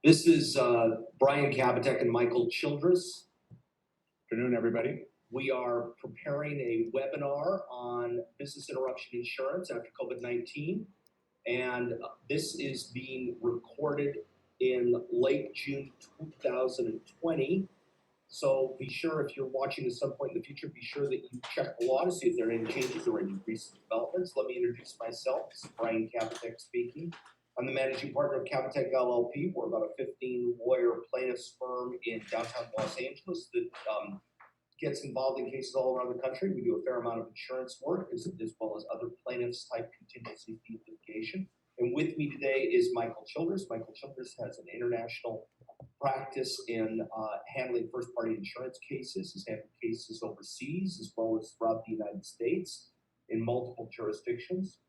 This is Brian Kabateck and Michael Childress. Good afternoon, everybody. We are preparing a webinar on business interruption insurance after COVID-19, and this is being recorded in late June 2020. So be sure, if you're watching at some point in the future, be sure that you check the law to see if there are any changes or any recent developments. Let me introduce myself. This is Brian Kabateck speaking. I'm the managing partner of Kabateck LLP. We're about a 15-lawyer plaintiffs firm in downtown Los Angeles that gets involved in cases all around the country. We do a fair amount of insurance work as well as other plaintiffs-type contingency fee litigation. And with me today is Michael Childress. Michael Childress has an international practice in handling first-party insurance cases. He's handled cases overseas as well as throughout the United States in multiple jurisdictions.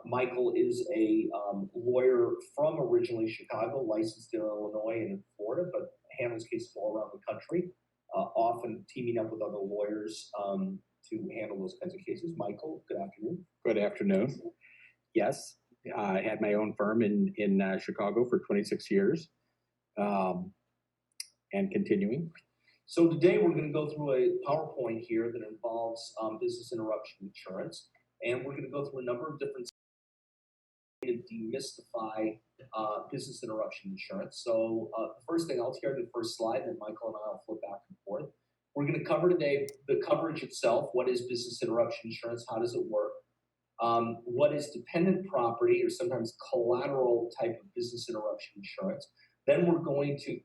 Michael is a lawyer from originally Chicago, licensed in Illinois and in Florida, but handles cases all around the country, often teaming up with other lawyers to handle those kinds of cases. Michael, good afternoon. Good afternoon. Yes, I had my own firm in Chicago for 26 years and continuing. So today we're going to go through a PowerPoint here that involves business interruption insurance, and we're going to go through a number of different to demystify business interruption insurance. So the first thing, I'll share the first slide, and then Michael and I will flip back and forth. We're going to cover today the coverage itself. What is business interruption insurance? How does it work? What is dependent property, or sometimes collateral type of business interruption insurance? Then we're going to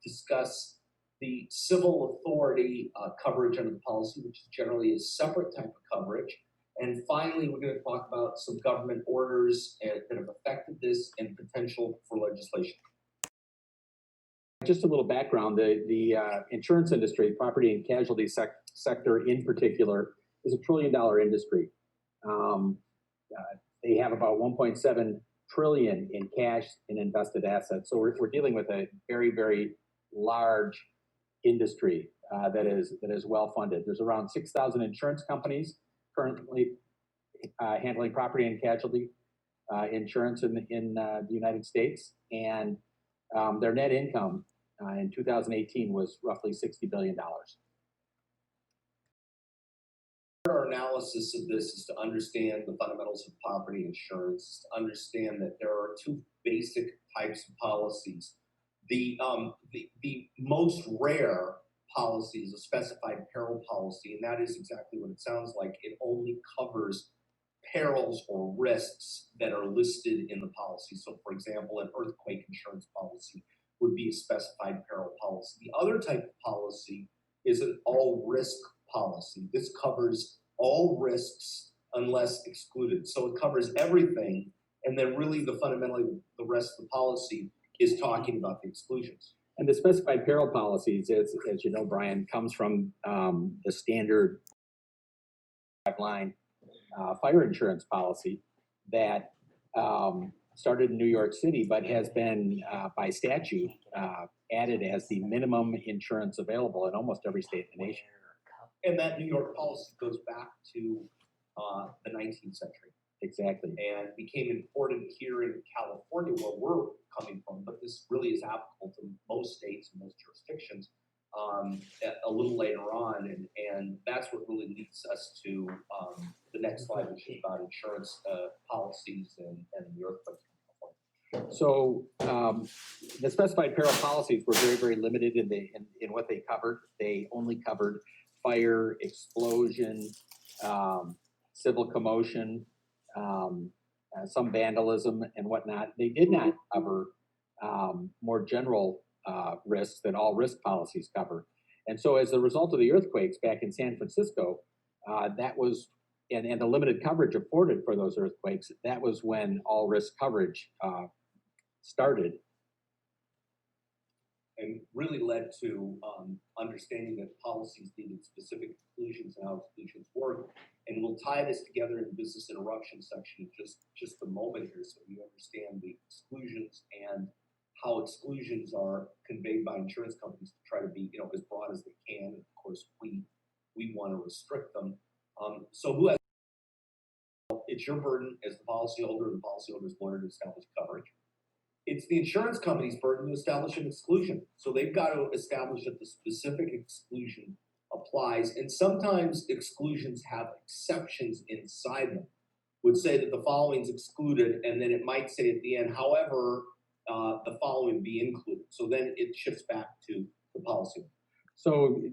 discuss the civil authority coverage under the policy, which is generally a separate type of coverage. And finally, we're going to talk about some government orders that have affected this and potential for legislation. Just a little background, the insurance industry, property and casualty sector in particular, is $1 trillion industry. They have about 1.7 trillion in cash and invested assets. So we're dealing with a very, very large industry that is well funded. There's around 6,000 insurance companies currently handling property and casualty insurance in the United States, and their net income in 2018 was roughly $60 billion. Our analysis of this is to understand the fundamentals of property insurance, to understand that there are two basic types of policies. The most rare policy is a specified peril policy, and that is exactly what it sounds like. It only covers perils or risks that are listed in the policy. So, for example, an earthquake insurance policy would be a specified peril policy. The other type of policy is an all-risk policy. This covers all risks unless excluded. So it covers everything, and then really fundamentally the rest of the policy is talking about the exclusions. And the specified peril policies, as you know, Brian, comes from the standard line fire insurance policy that started in New York City, but has been by statute added as the minimum insurance available in almost every state in the nation. And that New York policy goes back to the 19th century. Exactly. And became important here in California, where we're coming from, but this really is applicable to most states and most jurisdictions a little later on, and that's what really leads us to the next slide, which is about insurance policies and the earthquake. So the specified peril policies were very, very limited in what they covered. They only covered fire, explosion, civil commotion, some vandalism and whatnot. They did not cover more general risks that all risk policies cover. And so as a result of the earthquakes back in San Francisco, that was, and the limited coverage afforded for those earthquakes, that was when all risk coverage started. And really led to understanding that policies needed specific exclusions and how exclusions work. And we'll tie this together in the business interruption section in just a moment here, so you understand the exclusions and how exclusions are conveyed by insurance companies to try to be, as broad as they can. And of course, we want to restrict them. So who has? It's your burden as the policyholder and the policyholder's lawyer to establish coverage. It's the insurance company's burden to establish an exclusion. So they've got to establish that the specific exclusion applies. And sometimes exclusions have exceptions inside them. Would say that the following is excluded, and then it might say at the end, however, the following be included. So then it shifts back to the policy. So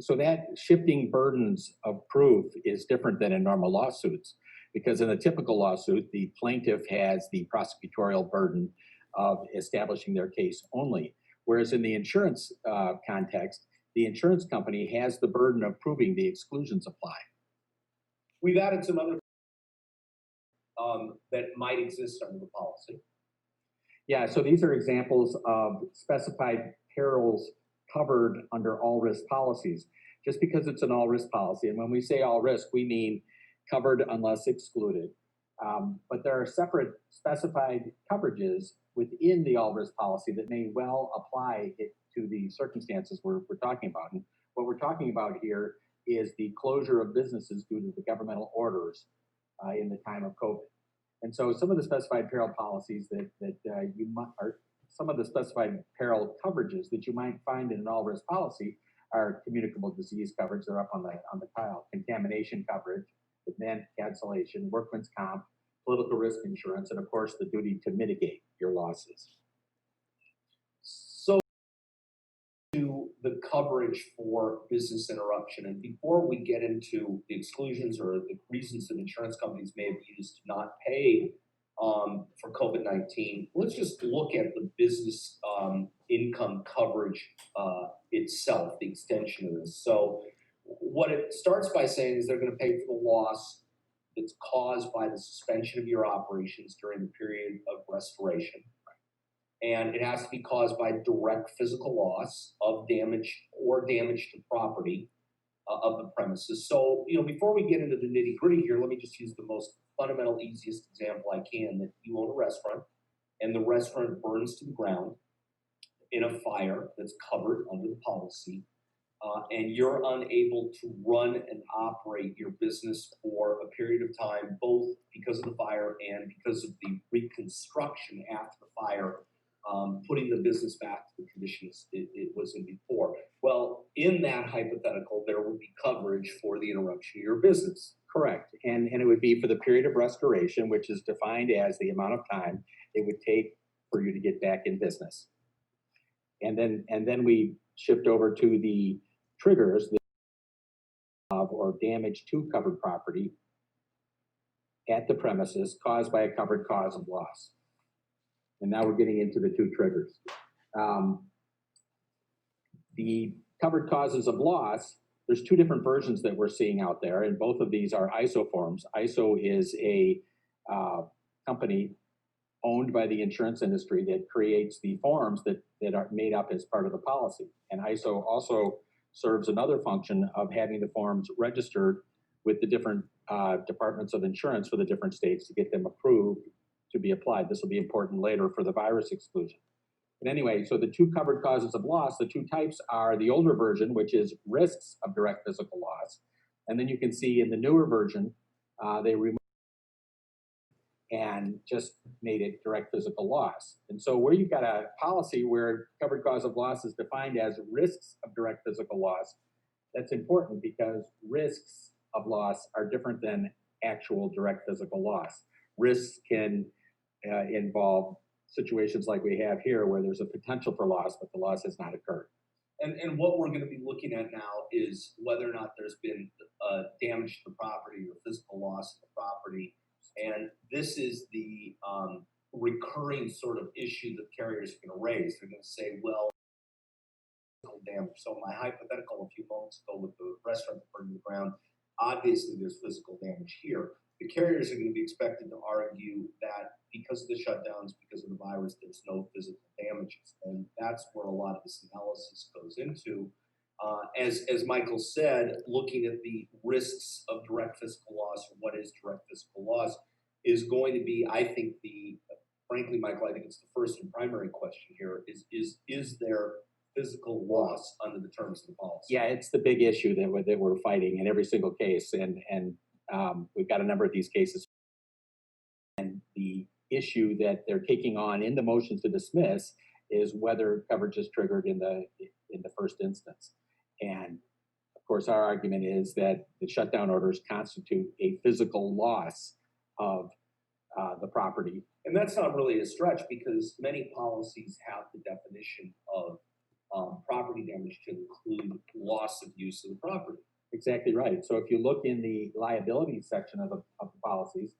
that shifting burdens of proof is different than in normal lawsuits, because in a typical lawsuit, the plaintiff has the prosecutorial burden of establishing their case only. Whereas in the insurance context, the insurance company has the burden of proving the exclusions apply. We've added some other that might exist under the policy. Yeah, so these are examples of specified perils covered under all risk policies. Just because it's an all risk policy, and when we say all risk, we mean covered unless excluded. But there are separate specified coverages within the all risk policy that may well apply to the circumstances we're talking about. And what we're talking about here is the closure of businesses due to the governmental orders in the time of COVID. And so some of the specified peril policies some of the specified peril coverages that you might find in an all risk policy are communicable disease coverage. They're up on the tile. Contamination coverage, demand cancellation, workman's comp, political risk insurance, and of course the duty to mitigate your losses. So to the coverage for business interruption, and before we get into the exclusions or the reasons that insurance companies may have used to not pay for COVID-19, let's just look at the business income coverage itself, the extension of this. So what it starts by saying is they're going to pay for the loss that's caused by the suspension of your operations during the period of restoration. And it has to be caused by direct physical loss of damage or damage to property of the premises. So, before we get into the nitty gritty here, let me just use the most fundamental, easiest example I can, that you own a restaurant and the restaurant burns to the ground in a fire that's covered under the policy, and you're unable to run and operate your business for a period of time, both because of the fire and because of the reconstruction after the fire, putting the business back to the conditions it was in before. Well, in that hypothetical, there would be coverage for the interruption of your business. Correct, and it would be for the period of restoration, which is defined as the amount of time it would take for you to get back in business. And then we shift over to the triggers of or damage to covered property at the premises caused by a covered cause of loss. And now we're getting into the two triggers. The covered causes of loss, there's two different versions that we're seeing out there, and both of these are ISO forms. ISO is a company owned by the insurance industry that creates the forms that are made up as part of the policy. And ISO also serves another function of having the forms registered with the different departments of insurance for the different states to get them approved to be applied. This will be important later for the virus exclusion. But anyway, so the two covered causes of loss, the two types are the older version, which is risks of direct physical loss. And then you can see in the newer version, they removed and just made it direct physical loss. And so where you've got a policy where covered cause of loss is defined as risks of direct physical loss, that's important because risks of loss are different than actual direct physical loss. Risks can involve situations like we have here where there's a potential for loss, but the loss has not occurred. And what we're going to be looking at now is whether or not there's been damage to the property or physical loss of the property. And this is the recurring sort of issue that carriers are going to raise. They're going to say, well, damage. So my hypothetical a few moments ago with the restaurant that burned to the ground, obviously there's physical damage here. The carriers are going to be expected to argue that because of the shutdowns, because of the virus, there's no physical damages. And that's where a lot of this analysis goes into. As Michael said, looking at the risks of direct physical loss or what is direct physical loss is going to be, I think, frankly, Michael, I think it's the first and primary question here is there physical loss under the terms of the policy? Yeah, it's the big issue that we're fighting in every single case. And we've got a number of these cases. And the issue that they're taking on in the motion to dismiss is whether coverage is triggered in the first instance. And of course, our argument is that the shutdown orders constitute a physical loss of the property. And that's not really a stretch because many policies have the definition of property damage to include loss of use of the property. Exactly right. So if you look in the liability section of the policies,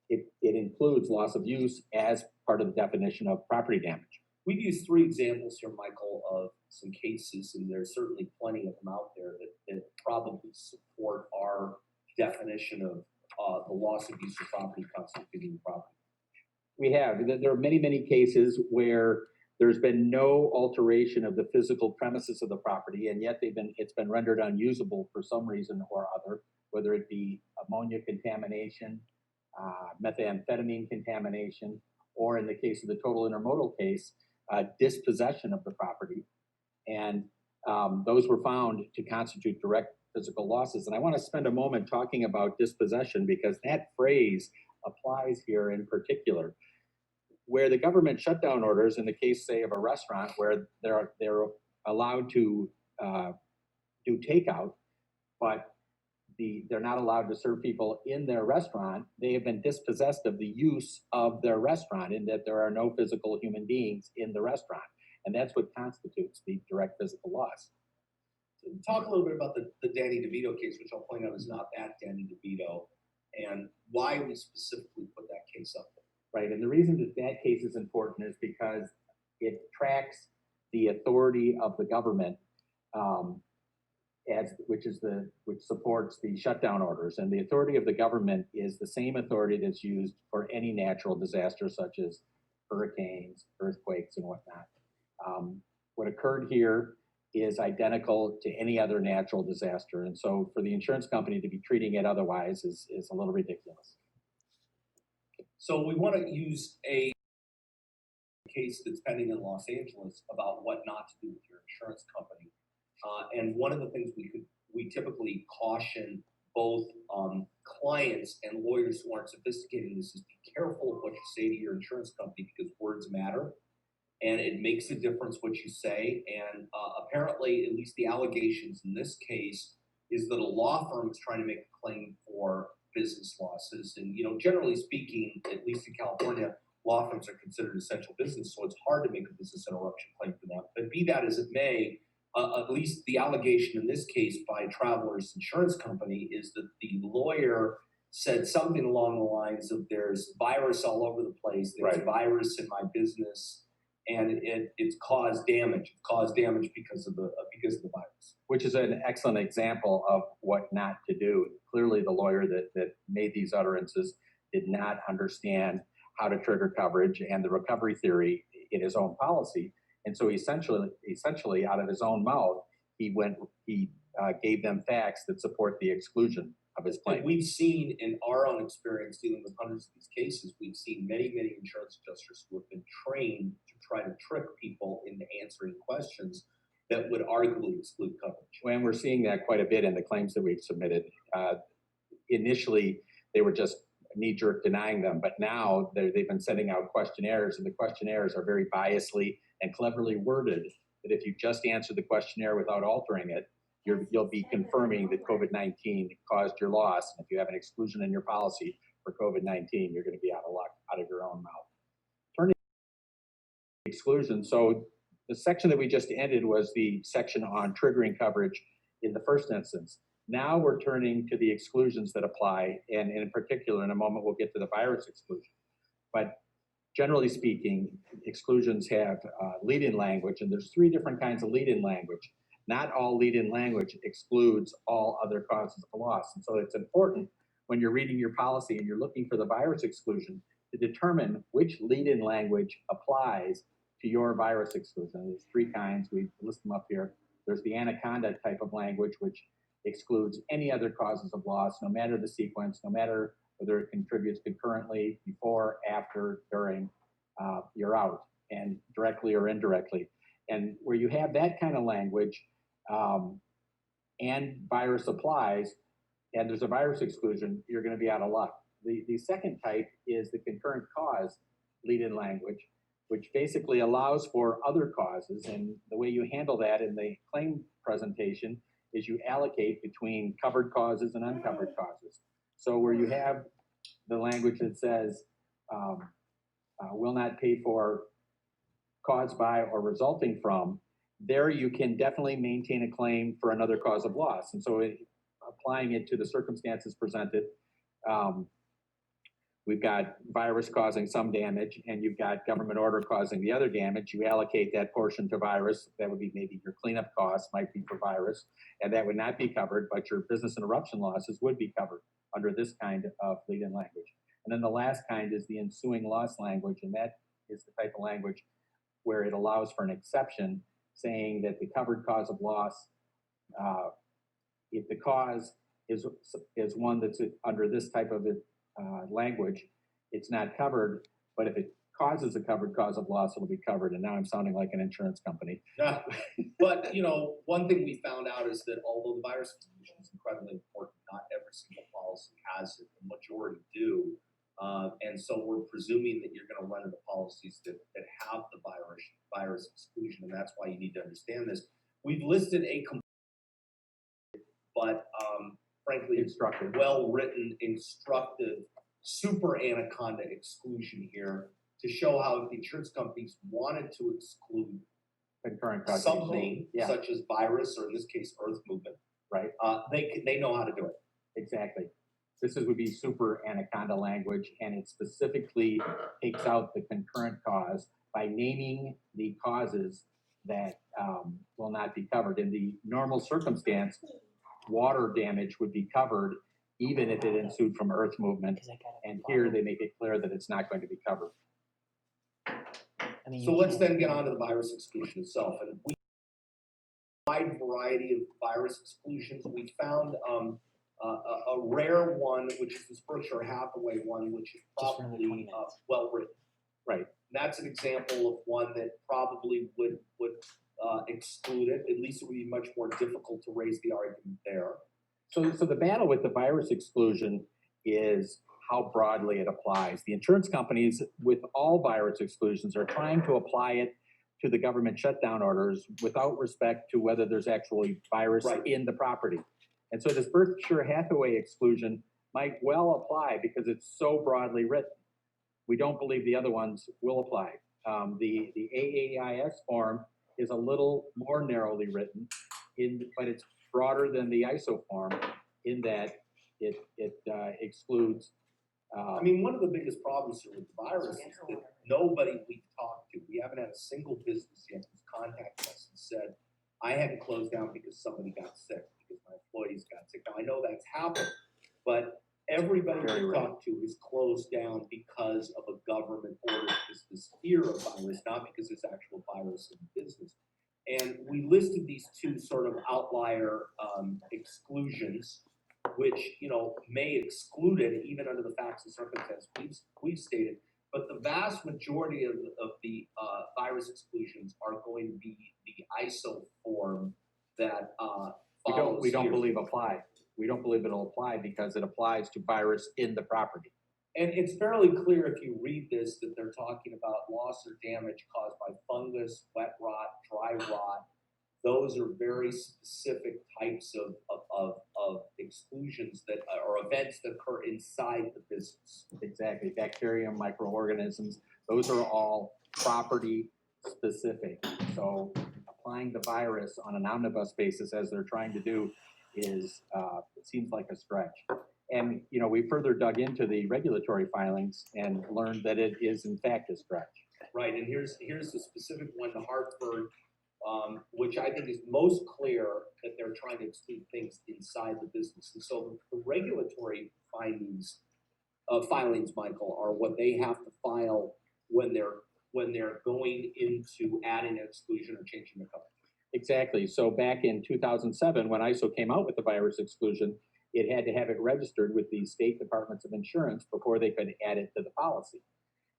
it includes loss of use as part of the definition of property damage. We've used 3 examples here, Michael, of some cases, and there's certainly plenty of them out there that probably support our definition of the loss of use of property constituting property. We have. There are many, many cases where there's been no alteration of the physical premises of the property, and yet it's been rendered unusable for some reason or other, whether it be ammonia contamination, methamphetamine contamination, or in the case of the total intermodal case, dispossession of the property. And those were found to constitute direct physical losses. And I want to spend a moment talking about dispossession because that phrase applies here in particular. Where the government shutdown orders, in the case, say, of a restaurant where they're allowed to do takeout, but they're not allowed to serve people in their restaurant, they have been dispossessed of the use of their restaurant in that there are no physical human beings in the restaurant. And that's what constitutes the direct physical loss. Talk a little bit about the Danny DeVito case, which I'll point out is not that Danny DeVito, and why we specifically put that case up there. Right, and the reason that case is important is because it tracks the authority of the government, which supports the shutdown orders. And the authority of the government is the same authority that's used for any natural disaster, such as hurricanes, earthquakes, and whatnot. What occurred here is identical to any other natural disaster, and so for the insurance company to be treating it otherwise is a little ridiculous. So we want to use a case that's pending in Los Angeles about what not to do with your insurance company. And one of the things we typically caution both clients and lawyers who aren't sophisticated in this is be careful of what you say to your insurance company because words matter. And it makes a difference what you say. And apparently, at least the allegations in this case, is that a law firm is trying to make a claim for business losses. And, generally speaking, at least in California, law firms are considered essential business, so it's hard to make a business interruption claim for them. But be that as it may, at least the allegation in this case by Travelers Insurance Company is that the lawyer said something along the lines of there's virus all over the place, there's virus in my business, and it's caused damage. It caused damage because of the virus. Which is an excellent example of what not to do. Clearly, the lawyer that made these utterances did not understand how to trigger coverage and the recovery theory in his own policy. And so essentially out of his own mouth, he gave them facts that support the exclusion of his claim. And we've seen in our own experience dealing with hundreds of these cases, we've seen many, many insurance adjusters who have been trained to try to trick people into answering questions that would arguably exclude coverage. And we're seeing that quite a bit in the claims that we've submitted. Initially, they were just knee-jerk denying them, but now they've been sending out questionnaires, and the questionnaires are very biasly and cleverly worded that if you just answer the questionnaire without altering it, you'll be confirming that COVID-19 caused your loss. And if you have an exclusion in your policy for COVID-19, you're going to be out of luck, out of your own mouth. Turning to exclusion, so the section that we just ended was the section on triggering coverage in the first instance. Now we're turning to the exclusions that apply, and in particular, in a moment, we'll get to the virus exclusion. But generally speaking, exclusions have lead-in language, and there's 3 different kinds of lead-in language. Not all lead-in language excludes all other causes of loss. And so it's important when you're reading your policy and you're looking for the virus exclusion to determine which lead-in language applies to your virus exclusion. There's 3 kinds. We list them up here. There's the anaconda type of language, which excludes any other causes of loss, no matter the sequence, no matter whether it contributes concurrently, before, after, during, you're out, and directly or indirectly. And where you have that kind of language and virus applies, and there's a virus exclusion, you're going to be out of luck. The second type is the concurrent cause lead-in language, which basically allows for other causes. And the way you handle that in the claim presentation is you allocate between covered causes and uncovered causes. So where you have the language that says will not pay for, caused by, or resulting from, there you can definitely maintain a claim for another cause of loss. And so applying it to the circumstances presented, we've got virus causing some damage, and you've got government order causing the other damage. You allocate that portion to virus. That would be maybe your cleanup costs might be for virus, and that would not be covered, but your business interruption losses would be covered under this kind of lead-in language. And then the last kind is the ensuing loss language, and that is the type of language where it allows for an exception, saying that the covered cause of loss, if the cause is one that's under this type of language, it's not covered, but if it causes a covered cause of loss, it'll be covered. And now I'm sounding like an insurance company. Yeah. But, you know, one thing we found out is that although the virus exclusion is incredibly important, not every single policy has it. The majority do. And so we're presuming that you're going to run into policies that have the virus exclusion, and that's why you need to understand this. We've listed a but frankly, Instructive. well-written, instructive, super anaconda exclusion here to show how if the insurance companies wanted to exclude Concurrent cause something yeah. such as virus, or in this case, earth movement, right? They know how to do it. Exactly. This would be super anaconda language, and it specifically takes out the concurrent cause by naming the causes that will not be covered. In the normal circumstance, water damage would be covered even if it ensued from earth movement, and here they make it clear that it's not going to be covered. So let's then get on to the virus exclusion itself. And we wide variety of virus exclusions. We found a rare one, which is this Berkshire Hathaway one, which is probably well written. Right. And that's an example of one that probably would exclude it. At least it would be much more difficult to raise the argument there. So the battle with the virus exclusion is how broadly it applies. The insurance companies with all virus exclusions are trying to apply it to the government shutdown orders without respect to whether there's actually virus in the property. And so this Berkshire Hathaway exclusion might well apply because it's so broadly written. We don't believe the other ones will apply. The AAIS form is a little more narrowly written, but it's broader than the ISO form in that it excludes. I mean, one of the biggest problems here with the virus is that nobody we've talked to, we haven't had a single business yet who's contacted us and said, I had to close down because somebody got sick, because my employees got sick. Now, I know that's happened, but everybody we've talked to is closed down because of a government order, because this fear of virus, not because there's actual virus in the business. And we listed these two sort of outlier exclusions, which, you know, may exclude it even under the facts and circumstances we've stated. But the vast majority of the virus exclusions are going to be the ISO form that follows. We don't believe apply. We don't believe it'll apply because it applies to virus in the property. And it's fairly clear if you read this that they're talking about loss or damage caused by fungus, wet rot, dry rot. Those are very specific types of exclusions that are events that occur inside the business. Exactly. Bacterium, microorganisms, those are all property specific. So applying the virus on an omnibus basis, as they're trying to do, is it seems like a stretch. And you know, we further dug into the regulatory filings and learned that it is in fact a stretch. Right. And here's the specific one, the Hartford, which I think is most clear that they're trying to exclude things inside the business. And so the regulatory filings, Michael, are what they have to file when they're going into adding an exclusion or changing the coverage. Exactly. So back in 2007, when ISO came out with the virus exclusion, it had to have it registered with the state departments of insurance before they could add it to the policy.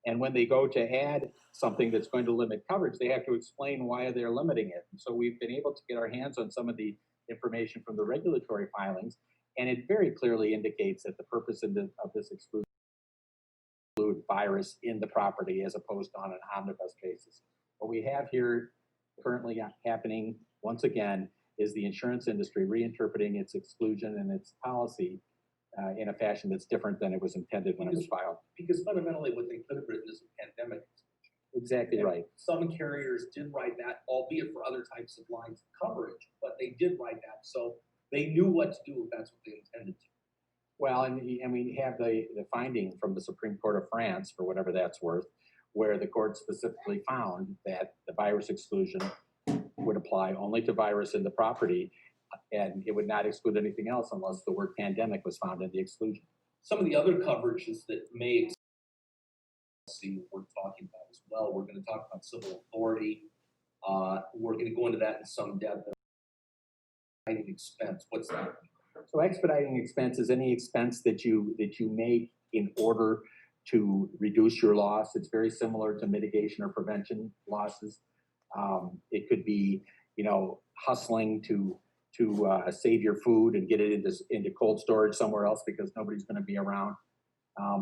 And when they go to add something that's going to limit coverage, they have to explain why they're limiting it. And so we've been able to get our hands on some of the information from the regulatory filings, and it very clearly indicates that the purpose of this exclusion virus in the property as opposed to on an omnibus basis. What we have here currently happening, once again, is the insurance industry reinterpreting its exclusion and its policy in a fashion that's different than it was intended when it was filed. Because fundamentally what they could have written is a pandemic. Exactly And right. some carriers did write that, albeit for other types of lines of coverage, but they did write that. So they knew what to do if that's what they intended to. Well, and we have the finding from the Supreme Court of France, for whatever that's worth, where the court specifically found that the virus exclusion would apply only to virus in the property, and it would not exclude anything else unless the word pandemic was found in the exclusion. Some of the other coverages that may see we're talking about as well. We're going to talk about civil authority. We're going to go into that in some depth. Expediting expense. What's that? So expediting expense is any expense that you make in order to reduce your loss. It's very similar to mitigation or prevention losses. It could be, hustling to save your food and get it into cold storage somewhere else because nobody's going to be around.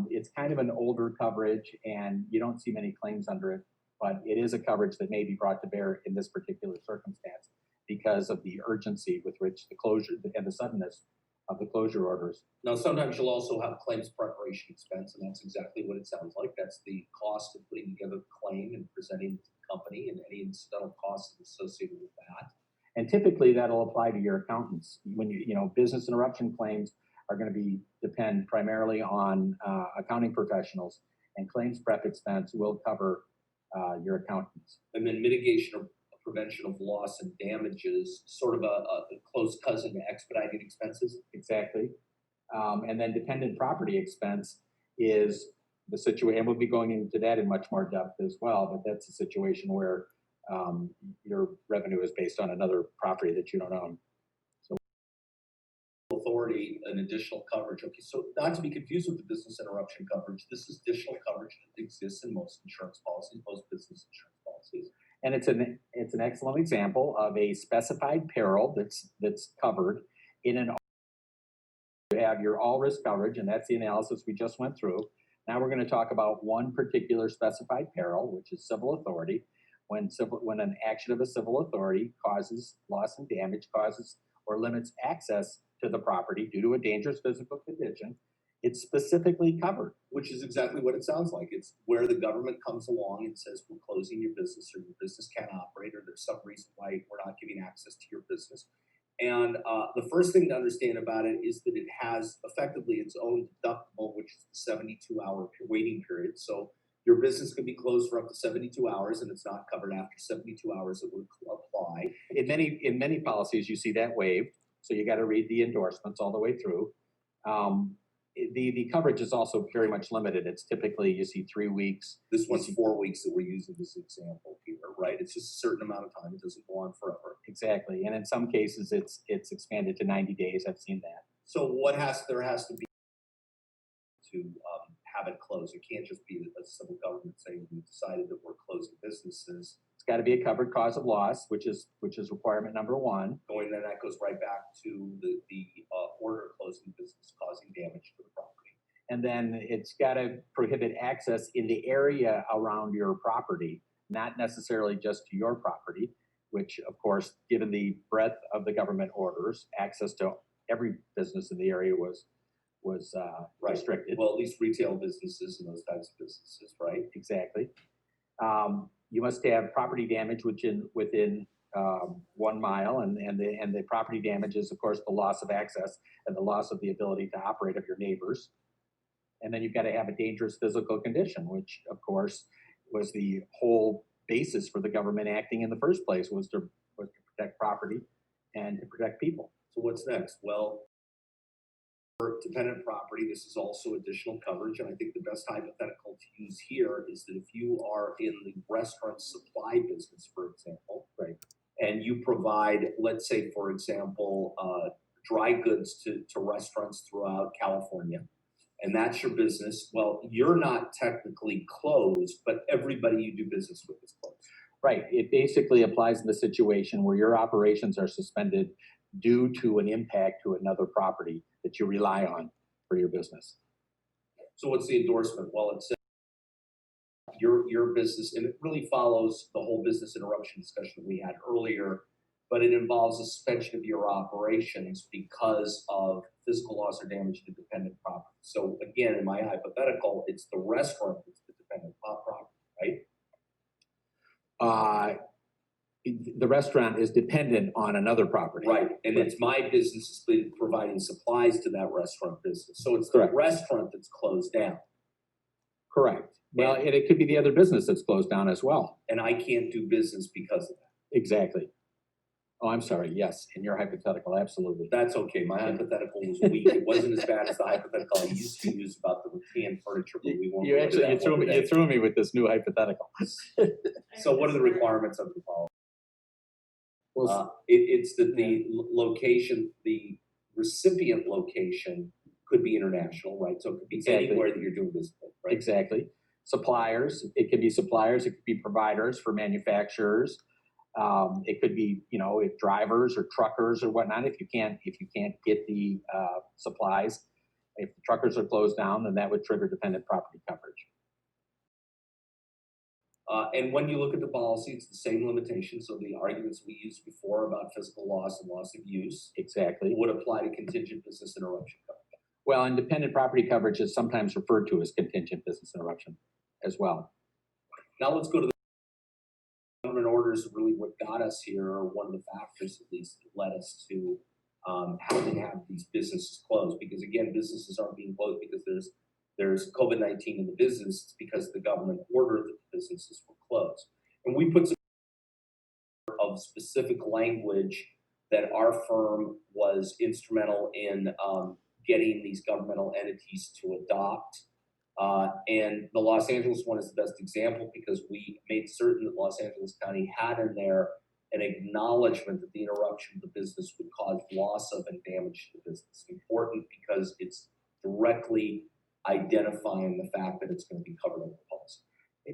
It's kind of an older coverage, and you don't see many claims under it, but it is a coverage that may be brought to bear in this particular circumstance because of the urgency with which the closure and the suddenness of the closure orders. Now, sometimes you'll also have claims preparation expense, and that's exactly what it sounds like. That's the cost of putting together the claim and presenting it to the company and any incidental costs associated with that. And typically that'll apply to your accountants. When business interruption claims are going to depend primarily on accounting professionals, and claims prep expense will cover your accountants. And then mitigation or prevention of loss and damages, sort of a close cousin to expediting expenses. Exactly. And then dependent property expense is the situation, and we'll be going into that in much more depth as well, but that's a situation where your revenue is based on another property that you don't own. So authority and additional coverage. Okay, so not to be confused with the business interruption coverage, this is additional coverage that exists in most insurance policies, most business insurance policies. And it's an excellent example of a specified peril that's covered in an. You have your all risk coverage, and that's the analysis we just went through. Now we're going to talk about one particular specified peril, which is civil authority. When an action of a civil authority causes loss and damage, causes or limits access to the property due to a dangerous physical condition, it's specifically covered. Which is exactly what it sounds like. It's where the government comes along and says, we're closing your business, or your business can't operate, or there's some reason why we're not giving access to your business. And the first thing to understand about it is that it has effectively its own deductible, which is the 72-hour waiting period. So your business can be closed for up to 72 hours, and it's not covered after 72 hours. It would apply. In many policies, you see that waived. So you got to read the endorsements all the way through. The coverage is also very much limited. It's typically, you see 3 weeks. This one's 4 weeks that we're using this example here, right? It's just a certain amount of time. It doesn't go on forever. Exactly. And in some cases, it's expanded to 90 days. I've seen that. So there has to be to have it closed. It can't just be a civil government saying we decided that we're closing businesses. It's got to be a covered cause of loss, which is requirement number one. Then that goes right back to the order closing business causing damage to the property. And then it's got to prohibit access in the area around your property, not necessarily just to your property, which of course, given the breadth of the government orders, access to every business in the area was right. restricted. Well, at least retail businesses and those types of businesses, right? Exactly. You must have property damage within 1 mile, and the property damage is, of course, the loss of access and the loss of the ability to operate of your neighbors. And then you've got to have a dangerous physical condition, which, of course, was the whole basis for the government acting in the first place, was to protect property and to protect people. So what's next? Well, for dependent property, this is also additional coverage, and I think the best hypothetical to use here is that if you are in the restaurant supply business, for example, right, and you provide, let's say, for example, dry goods to restaurants throughout California, and that's your business, well, you're not technically closed, but everybody you do business with is closed. Right. It basically applies in the situation where your operations are suspended due to an impact to another property that you rely on for your business. So what's the endorsement? Well, it says your business, and it really follows the whole business interruption discussion we had earlier, but it involves a suspension of your operations because of physical loss or damage to dependent property. So again, in my hypothetical, it's the restaurant that's the dependent property, right? The restaurant is dependent on another property. Right, and it's my business is providing supplies to that restaurant business. So it's the Correct. restaurant that's closed down. Correct. Well, and it could be the other business that's closed down as well. And I can't do business because of that. Exactly. Oh, I'm sorry. Yes, in your hypothetical, absolutely. That's okay. My hypothetical was weak. It wasn't as bad as the hypothetical I used to use about the rattan furniture, but we won't. You threw me with this new hypothetical. So what are the requirements of the policy? Well, It's that the location, the recipient location could be international, right? So it could be Exactly. anywhere that you're doing business, right? Exactly. Suppliers. It could be suppliers. It could be providers for manufacturers. It could be, if drivers or truckers or whatnot. If you can't get the supplies, if the truckers are closed down, then that would trigger dependent property coverage. And when you look at the policy, it's the same limitation. So the arguments we used before about physical loss and loss of use Exactly. would apply to contingent business interruption coverage. Well, and dependent property coverage is sometimes referred to as contingent business interruption as well. Now let's go to the government orders. Really, what got us here, or one of the factors at least that led us to having to have these businesses closed. Because again, businesses aren't being closed because there's COVID-19 in the business. It's because the government ordered that the businesses were closed. And we put some of specific language that our firm was instrumental in getting these governmental entities to adopt. And the Los Angeles one is the best example because we made certain that Los Angeles County had in there an acknowledgement that the interruption of the business would cause loss of and damage to the business. Important because it's directly identifying the fact that it's going to be covered under the policy.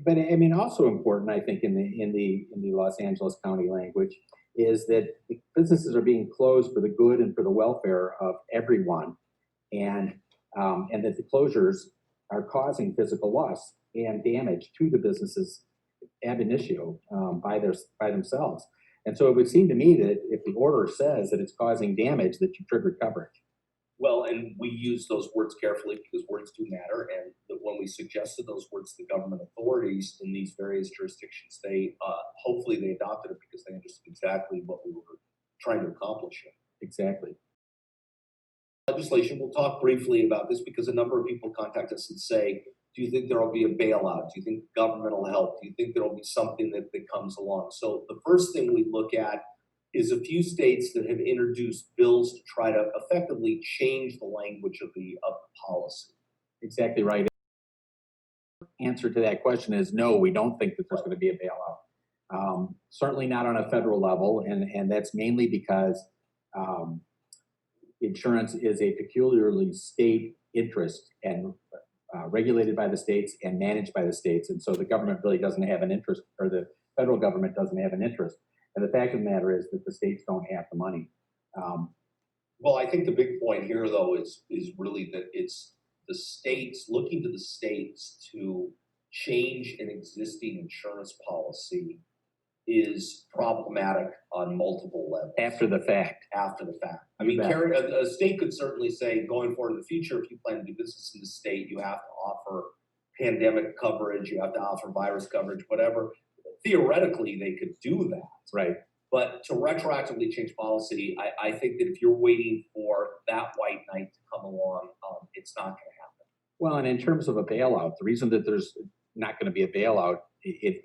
But I mean, also important, I think, in the Los Angeles County language, is that the businesses are being closed for the good and for the welfare of everyone, and that the closures are causing physical loss and damage to the businesses ab initio by themselves. And so it would seem to me that if the order says that it's causing damage, that you trigger coverage. Well, and we use those words carefully because words do matter. And that when we suggested those words to government authorities in these various jurisdictions, they hopefully they adopted it because they understood exactly what we were trying to accomplish here. Exactly. Legislation. We'll talk briefly about this because a number of people contact us and say, do you think there will be a bailout? Do you think government will help? Do you think there will be something that comes along? So the first thing we look at is a few states that have introduced bills to try to effectively change the language of the policy. Exactly right. Answer to that question is no, we don't think that there's going to be a bailout. Certainly not on a federal level, and that's mainly because insurance is a peculiarly state interest and regulated by the states and managed by the states, and so the government really doesn't have an interest, or the federal government doesn't have an interest. And the fact of the matter is that the states don't have the money. Well, I think the big point here, though, is really that it's the states, looking to the states to change an existing insurance policy is problematic on multiple levels. After the fact. After the fact. I mean, a state could certainly say, going forward in the future, if you plan to do business in the state, you have to offer pandemic coverage, you have to offer virus coverage, whatever. Theoretically, they could do that. Right. But to retroactively change policy, I think that if you're waiting for that white knight to come along, it's not going to happen. Well, and in terms of a bailout, the reason that there's not going to be a bailout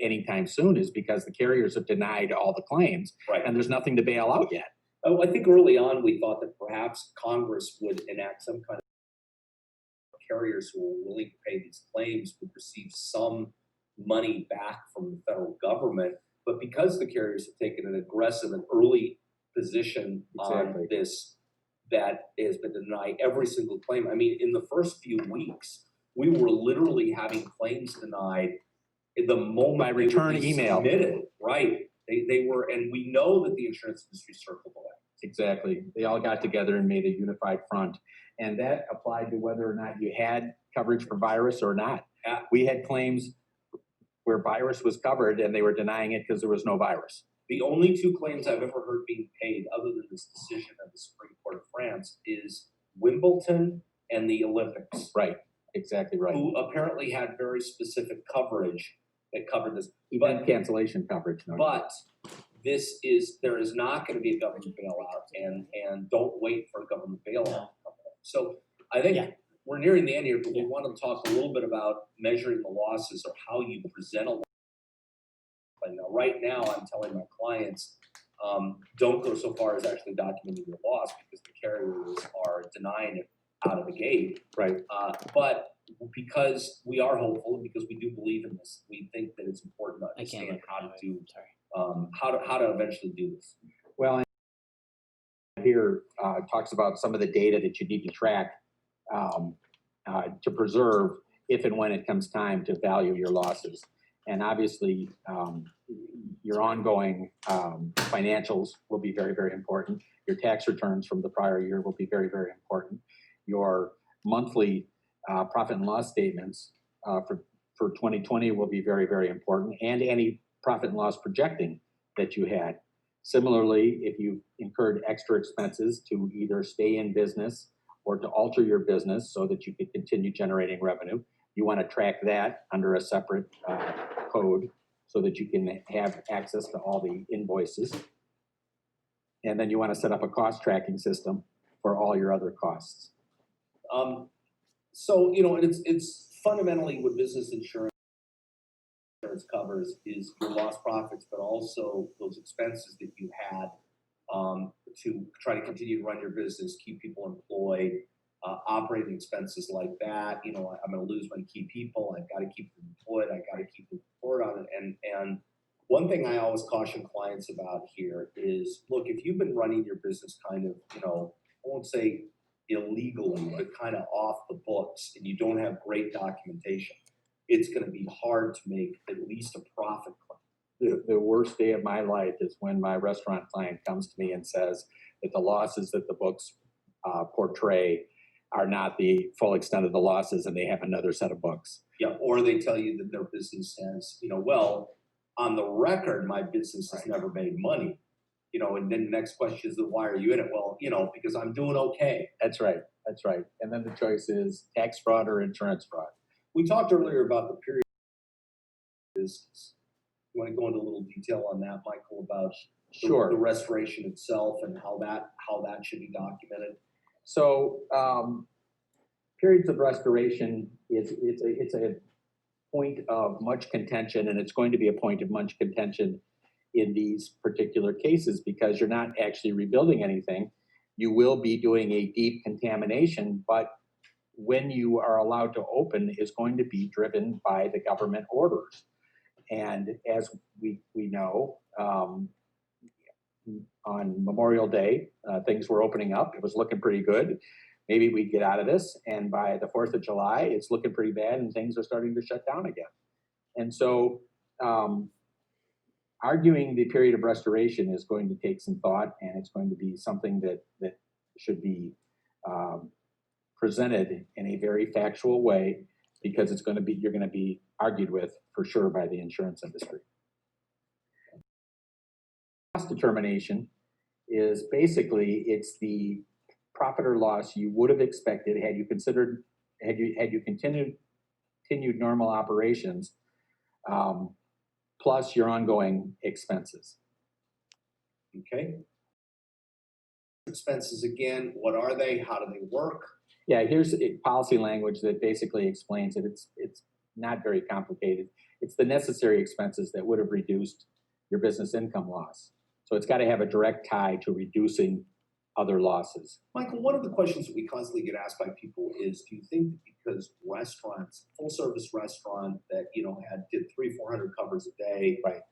anytime soon is because the carriers have denied all the claims, right, and there's nothing to bail out yet. I think early on we thought that perhaps Congress would enact some kind of carriers who were willing to pay these claims would receive some money back from the federal government. But because the carriers have taken an aggressive and early position on this, that has been denied every single claim. I mean, in the first few weeks, we were literally having claims denied the moment by return email. Submitted, right? They were, and we know that the insurance industry circled away. Exactly. They all got together and made a unified front. And that applied to whether or not you had coverage for virus or not. We had claims where virus was covered and they were denying it because there was no virus. The only two claims I've ever heard being paid, other than this decision of the Supreme Court of France, is Wimbledon and the Olympics. Right, exactly right. Who apparently had very specific coverage that covered this. Even cancellation coverage. No. But there is not going to be a government bailout, and don't wait for a government bailout. So I think we're nearing the end here, but we want to talk a little bit about measuring the losses or how you present a loss. Now, right now, I'm telling my clients, don't go so far as actually documenting your loss because the carriers are denying it out of the gate. Right. But because we are hopeful and because we do believe in this, we think that it's important to understand how to do, how to eventually do this. Well, here talks about some of the data that you need to track to preserve if and when it comes time to value your losses. And obviously, your ongoing financials will be very, very important. Your tax returns from the prior year will be very, very important. Your monthly profit and loss statements for 2020 will be very, very important, and any profit and loss projecting that you had. Similarly, if you've incurred extra expenses to either stay in business or to alter your business so that you can continue generating revenue, you want to track that under a separate code so that you can have access to all the invoices. And then you want to set up a cost tracking system for all your other costs. So, it's fundamentally what business insurance covers is your lost profits, but also those expenses that you had to try to continue to run your business, keep people employed, operating expenses like that. I'm going to lose my key people. I've got to keep them employed. I've got to keep them report on it. And one thing I always caution clients about here is, look, if you've been running your business kind of, I won't say illegally, but kind of off the books, and you don't have great documentation, it's going to be hard to make at least a profit claim. The worst day of my life is when my restaurant client comes to me and says that the losses that the books portray are not the full extent of the losses, and they have another set of books. Yeah, or they tell you that their business has, well, on the record, my business has never made money. And then the next question is, why are you in it? Well, because I'm doing okay. That's right. That's right. And then the choice is tax fraud or insurance fraud. We talked earlier about the period of business. You want to go into a little detail on that, Michael, about the restoration itself and how that should be documented? So periods of restoration it's a point of much contention, and it's going to be a point of much contention in these particular cases because you're not actually rebuilding anything. You will be doing a deep contamination, but when you are allowed to open is going to be driven by the government orders. And as we know, on Memorial Day, things were opening up. It was looking pretty good. Maybe we'd get out of this. And by the 4th of July, it's looking pretty bad and things are starting to shut down again. And so arguing the period of restoration is going to take some thought, and it's going to be something that should be presented in a very factual way, because you're going to be argued with for sure by the insurance industry. Cost determination is basically it's the profit or loss you would have expected had you continued normal operations, plus your ongoing expenses. Okay. Expenses again, what are they? How do they work? Yeah, here's a policy language that basically explains it. It's not very complicated. It's the necessary expenses that would have reduced your business income loss. So it's got to have a direct tie to reducing other losses. Michael, one of the questions that we constantly get asked by people is, do you think that because restaurants, full service restaurant that did 300-400 covers a day, right,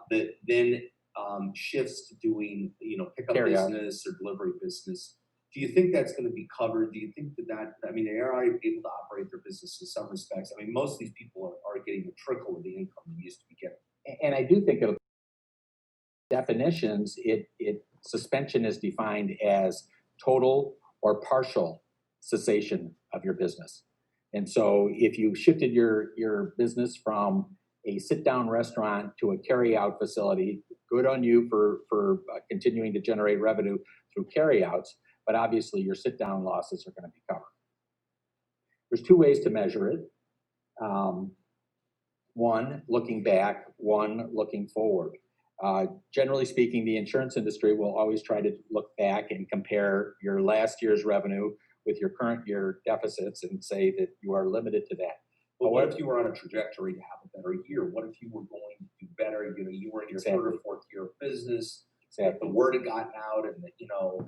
that then shifts to doing pickup business or delivery business, do you think that's going to be covered? Do you think that they are able to operate their business in some respects? Most of these people are getting a trickle of the income they used to be getting. And I do think of definitions, suspension is defined as total or partial cessation of your business. And so if you shifted your business from a sit-down restaurant to a carry-out facility, good on you for continuing to generate revenue through carryouts, but obviously your sit-down losses are going to be covered. There's two ways to measure it. One, looking back, one, looking forward. Generally speaking, the insurance industry will always try to look back and compare your last year's revenue with your current year deficits and say that you are limited to that. But what if you were on a trajectory to have a better year? What if you were going to do better? You were in your third or fourth year of business. Exactly. The word had gotten out, and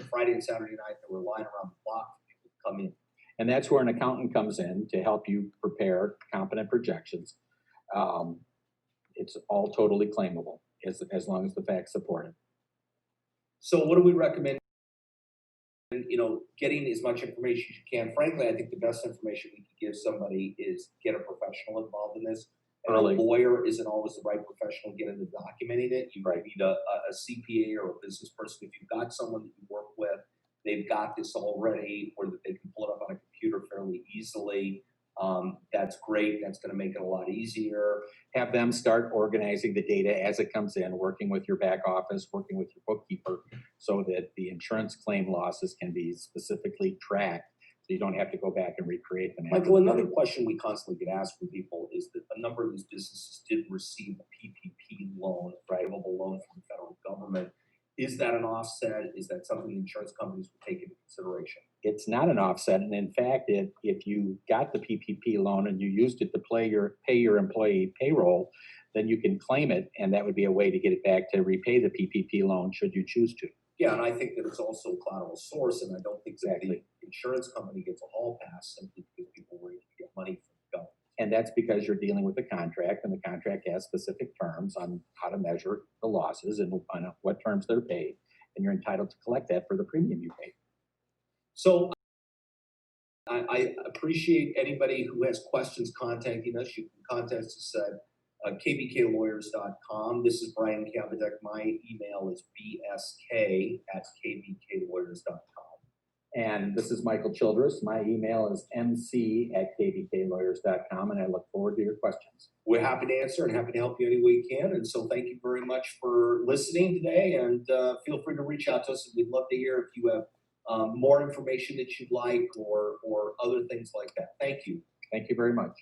Friday and Saturday night they were lying around the block for people to come in. And that's where an accountant comes in to help you prepare competent projections. It's all totally claimable as long as the facts support it. So what do we recommend? Getting as much information as you can. Frankly, I think the best information we can give somebody is get a professional involved in this. And Early. A lawyer isn't always the right professional to get into documenting it. You Right. need a CPA or a business person. If you've got someone that you work with, they've got this already, or that they can pull it up on a computer fairly easily. That's great. That's going to make it a lot easier. Have them start organizing the data as it comes in, working with your back office, working with your bookkeeper, so that the insurance claim losses can be specifically tracked, so you don't have to go back and recreate them. Michael, another question we constantly get asked from people is that a number of these businesses did receive a PPP loan, a forgivable loan from the federal government. Is that an offset? Is that something insurance companies would take into consideration? It's not an offset, and in fact, if you got the PPP loan and you used it to pay your employee payroll, then you can claim it, and that would be a way to get it back to repay the PPP loan should you choose to. Yeah, and I think that it's also a collateral source, and I don't think Exactly. that the insurance company gets a hall pass simply because people were able to get money from the government. And that's because you're dealing with a contract, and the contract has specific terms on how to measure the losses and on what terms they're paid, and you're entitled to collect that for the premium you pay. So I appreciate anybody who has questions contacting us. You can contact us at kbklawyers.com. This is Brian Kabateck. My email is bsk@kbklawyers.com. And this is Michael Childress. My email is mc@kbklawyers.com, and I look forward to your questions. We're happy to answer and happy to help you any way we can. And so thank you very much for listening today, and feel free to reach out to us. We'd love to hear if you have more information that you'd like or other things like that. Thank you. Thank you very much.